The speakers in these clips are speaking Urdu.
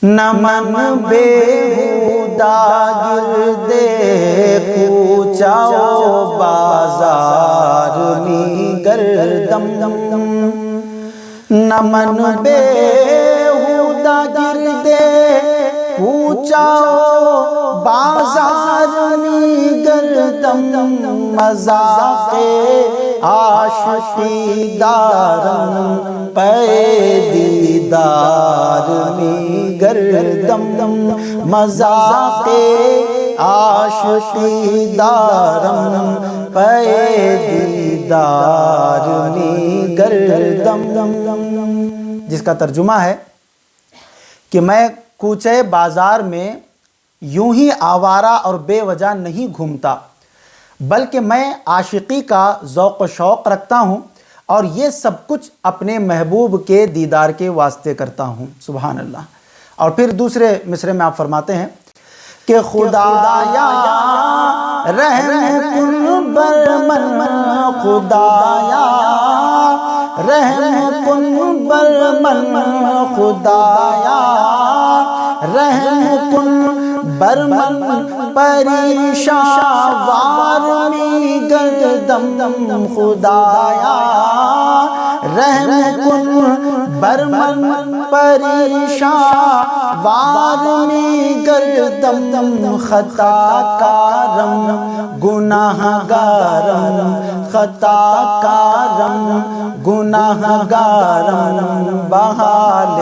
نمن بیہودہ گردے کوچہ و بازار می گردم، نمن بیہودہ گردے کوچہ و بازار می گردم، مذاق عاشقی دارم پے دیدار می گردم، مذاق عاشقی دارم پے دیدار می گردم، جس کا ترجمہ ہے کہ میں کوچے بازار میں یوں ہی آوارہ اور بے وجہ نہیں گھومتا، بلکہ میں عاشقی کا ذوق و شوق رکھتا ہوں اور یہ سب کچھ اپنے محبوب کے دیدار کے واسطے کرتا ہوں۔ سبحان اللہ۔ اور پھر دوسرے مصرعے میں آپ فرماتے ہیں کہ خدایا رحم کن بر من، خدایا رحم کن بر من، خدایا رحم کن بر من، پریشان وار می گردم، خدایا رحم کن بر من، پریشان وار می گردم، خطا کارم گناہ گارم، خطا کارم گناہ گارم، بحال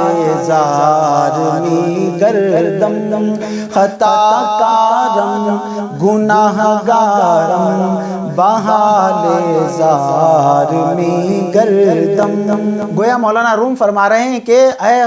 زار می گردم، خطا کارم گناہ گارم، بحال زار می گردم۔ گویا مولانا روم فرما رہے ہیں کہ اے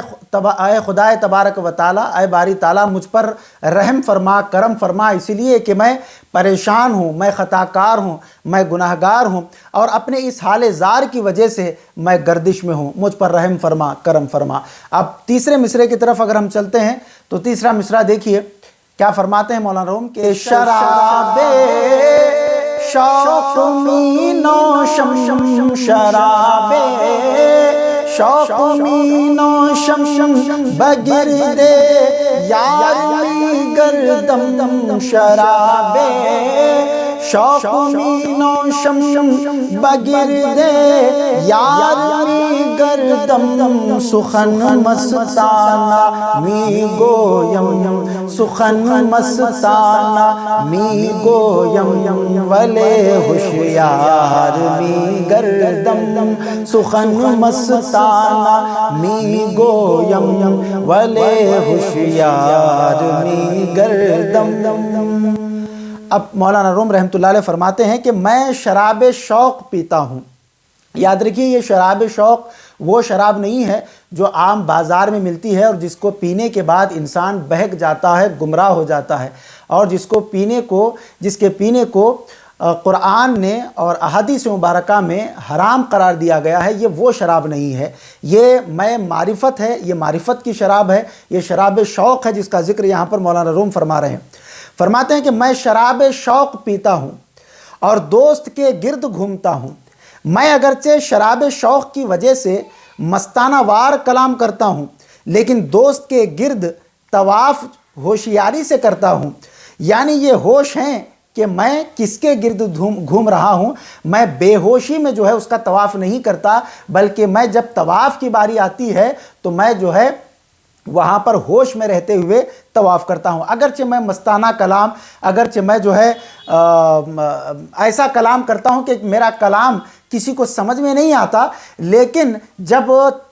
خدائے تبارک و تعالیٰ، اے باری تعالیٰ مجھ پر رحم فرما، کرم فرما، اسی لیے کہ میں پریشان ہوں، میں خطا کار ہوں، میں گناہ گار ہوں، اور اپنے اس حال زار کی وجہ سے میں گردش میں ہوں، مجھ پر رحم فرما، کرم فرما۔ اب تیسرے مصرعے کی طرف اگر ہم چلتے ہیں تو تیسرا مصرعہ دیکھیے کیا فرماتے ہیں مولانا روم کہ شراب شوق می نوشم، شراب شوق می نوشم، بگرد یار می گردم، شراب شوق می نوشم، بگرد یار می گردم، سخن مستانہ می گویم، سخن مستانہ می گویم، ولے ہوشیار می گردم، سخن مستانہ می گویم، ولے ہوشیار می گردم۔ اب مولانا روم رحمۃ اللہ علیہ فرماتے ہیں کہ میں شراب شوق پیتا ہوں۔ یاد رکھیے یہ شراب شوق وہ شراب نہیں ہے جو عام بازار میں ملتی ہے اور جس کو پینے کے بعد انسان بہک جاتا ہے، گمراہ ہو جاتا ہے، اور جس کے پینے کو قرآن نے اور احادیث مبارکہ میں حرام قرار دیا گیا ہے، یہ وہ شراب نہیں ہے، یہ میں معرفت ہے، یہ معرفت کی شراب ہے، یہ شراب شوق ہے جس کا ذکر یہاں پر مولانا روم فرما رہے ہیں۔ فرماتے ہیں کہ میں شراب شوق پیتا ہوں اور دوست کے گرد گھومتا ہوں، میں اگرچہ شراب شوق کی وجہ سے مستانہ وار کلام کرتا ہوں، لیکن دوست کے گرد طواف ہوشیاری سے کرتا ہوں، یعنی یہ ہوش ہیں کہ میں کس کے گرد گھوم رہا ہوں، میں بے ہوشی میں جو ہے اس کا طواف نہیں کرتا، بلکہ میں جب طواف کی باری آتی ہے تو میں جو ہے وہاں پر ہوش میں رہتے ہوئے طواف کرتا ہوں، اگرچہ میں مستانہ کلام، اگرچہ میں جو ہے ایسا کلام کرتا ہوں کہ میرا کلام کسی کو سمجھ میں نہیں آتا، لیکن جب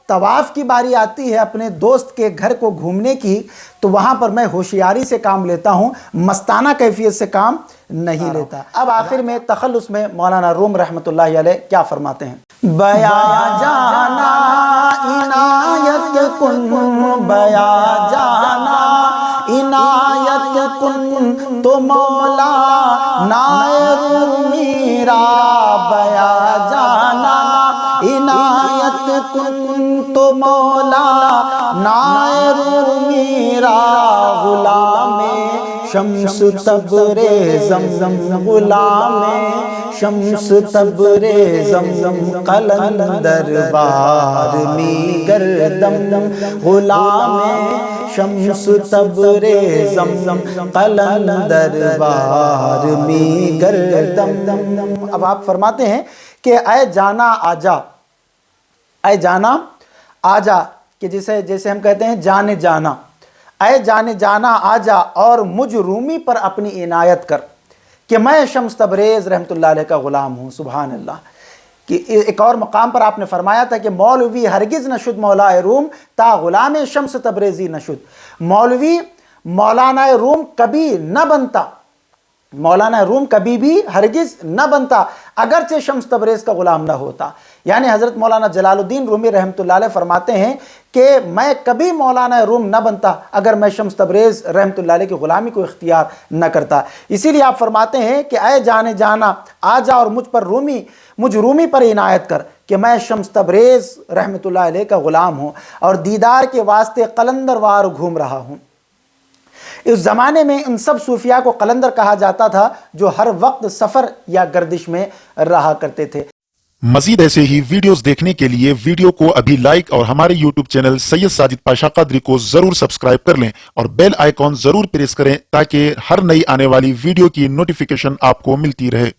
طواف کی باری آتی ہے اپنے دوست کے گھر کو گھومنے کی تو وہاں پر میں ہوشیاری سے کام لیتا ہوں، مستانہ کیفیت سے کام نہیں لیتا۔ اب آخر میں تخلص میں مولانا روم رحمۃ اللہ علیہ کیا فرماتے ہیں؟ بیا جانا عنایت کن، بیا جانا عنایت کن، تو مولا نائر میرا، بیا جانا عنایت کن، تو مولا نائر میرا، غلام شمس تبریزم، غلام شمس تبریزم، قلندر بار می گردم، غلام شمس تبریزم قلندر وار می گردم۔ اب آپ فرماتے ہیں کہ اے جانا آجا، اے جانا آجا، کہ جیسے ہم کہتے ہیں جانے جانا، اے جانے جانا آجا اور مجھ رومی پر اپنی عنایت کر کہ میں شمس تبریز رحمت اللہ علیہ کا غلام ہوں۔ سبحان اللہ۔ کہ ایک اور مقام پر آپ نے فرمایا تھا کہ مولوی ہرگز نشد مولا روم تا غلام شمس تبریزی نشد، مولوی مولانا روم کبھی نہ بنتا، مولانا روم کبھی بھی ہرگز نہ بنتا اگرچہ شمس تبریز کا غلام نہ ہوتا۔ یعنی حضرت مولانا جلال الدین رومی رحمۃ اللہ علیہ فرماتے ہیں کہ میں کبھی مولانا روم نہ بنتا اگر میں شمس تبریز رحمۃ اللہ علیہ کی غلامی کو اختیار نہ کرتا۔ اسی لیے آپ فرماتے ہیں کہ اے جانے جانا آجا اور مجھ رومی پر عنایت کر کہ میں شمس تبریز رحمۃ اللہ علیہ کا غلام ہوں اور دیدار کے واسطے قلندر وار گھوم رہا ہوں۔ اس زمانے میں ان سب صوفیاء کو قلندر کہا جاتا تھا جو ہر وقت سفر یا گردش میں رہا کرتے تھے۔ مزید ایسے ہی ویڈیوز دیکھنے کے لیے ویڈیو کو ابھی لائک اور ہمارے یوٹیوب چینل سید ساجد پاشا قادری کو ضرور سبسکرائب کر لیں اور بیل آئیکن ضرور پریس کریں تاکہ ہر نئی آنے والی ویڈیو کی نوٹیفیکیشن آپ کو ملتی رہے۔